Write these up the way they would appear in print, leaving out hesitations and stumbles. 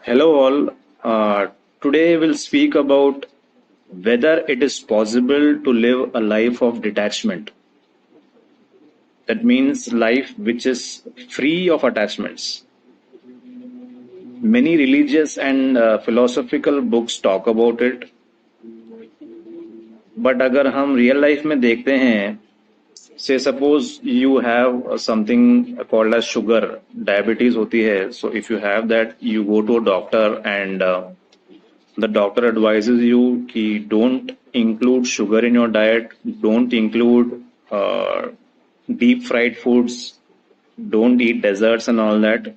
Hello, all. Today we'll speak about whether it is possible to live a life of detachment. That means life which is free of attachments. Many religious and philosophical books talk about it, but अगर हम real life में देखते हैं, say suppose you have something called as sugar, diabetes होती है. So if you have that, you go to a doctor and the doctor advises you कि don't include sugar in your diet, don't include deep fried foods, don't eat desserts and all that.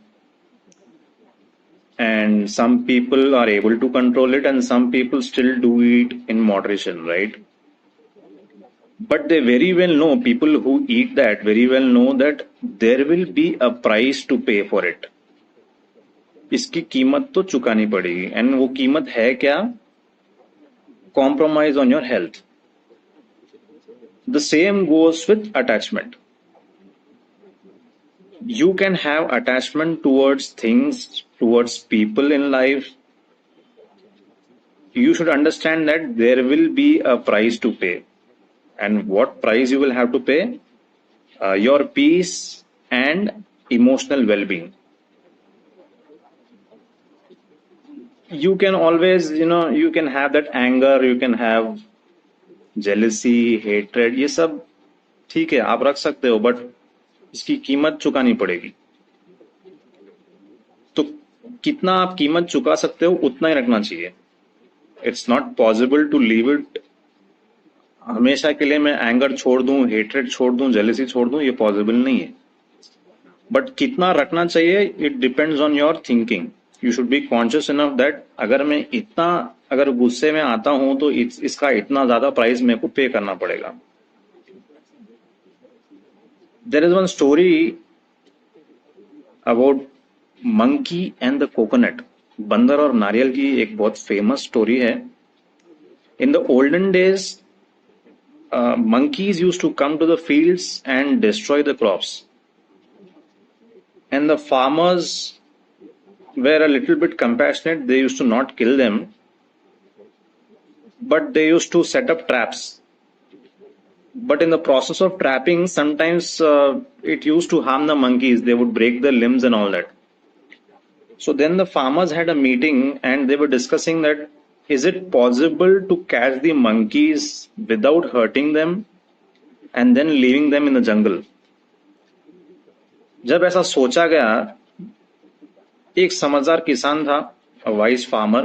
And some people are able to control it, and some people still do it in moderation, right? But they very well know, people who eat that very well know that there will be a price to pay for it. इसकी कीमत तो चुकानी पड़ेगी, and वो कीमत है क्या? Compromise on your health. The same goes with attachment. You can have attachment towards things, towards people in life. You should understand that there will be a price to pay. And what price you will have to pay? Your peace and emotional well-being. You can always, you can have that anger, you can have jealousy, hatred, ये सब ठीक है, आप रख सकते हो, but इसकी कीमत चुकानी पड़ेगी. तो कितना आप कीमत चुका सकते हो उतना ही रखना चाहिए. It's not possible to leave it हमेशा के लिए. मैं एंगर छोड़ दूं, हेट्रेड छोड़ दूं, जेलेसी छोड़ दूं, ये पॉसिबल नहीं है. बट कितना रखना चाहिए, it depends on your thinking. You should be conscious enough that अगर मैं इतना अगर गुस्से में आता हूं तो इसका इतना ज्यादा प्राइस मेरे को पे करना पड़ेगा. There is one story about monkey and the coconut. बंदर और नारियल की एक बहुत फेमस स्टोरी है. In the olden days monkeys used to come to the fields and destroy the crops, and the farmers were a little bit compassionate. They used to not kill them, but they used to set up traps. But in the process of trapping, sometimes it used to harm the monkeys. They would break their limbs and all that. So then the farmers had a meeting and they were discussing that is it possible to catch the monkeys without hurting them and then leaving them in the jungle. जब ऐसा सोचा गया, एक समझदार किसान था, a wise farmer,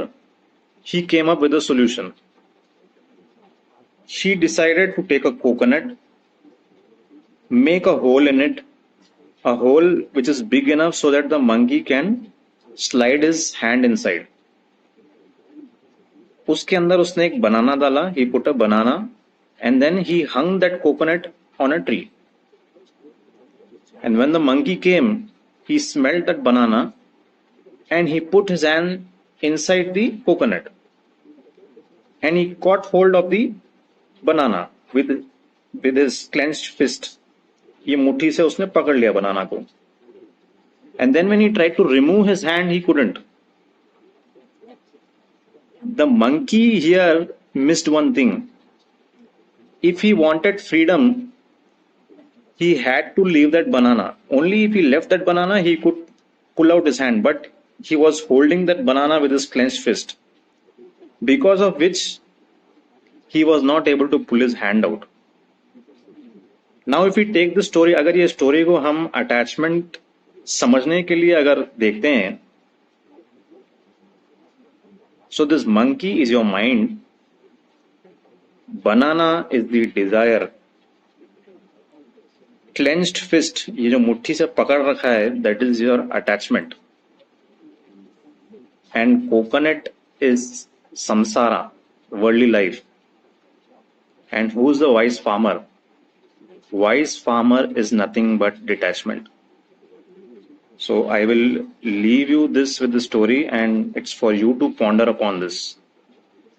he came up with a solution. He decided to take a coconut, make a hole in it, a hole which is big enough so that the monkey can slide his hand inside. उसके अंदर उसने एक बनाना डाला. He put a banana and then he hung that coconut on a tree. And when the monkey came, he smelled that banana and he put his hand inside the coconut and he caught hold of the banana with his clenched fist. ये मुट्ठी से उसने पकड़ लिया बनाना को. And then when he tried to remove his hand, he couldn't. The monkey here missed one thing. If he wanted freedom, he had to leave that banana. Only if he left that banana, he could pull out his hand. But he was holding that banana with his clenched fist, because of which he was not able to pull his hand out. Now, if we take the story, अगर ये story को हम attachment समझने के लिए अगर देखते हैं, so this monkey is your mind, banana is the desire, clenched fist, ये जो मुट्ठी से पकड़ रखा है, that is your attachment, and coconut is samsara, worldly life. And who is the wise farmer? Wise farmer is nothing but detachment. So I will leave you this with the story, and it's for you to ponder upon this.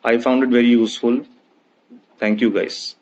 I found it very useful. Thank you, guys.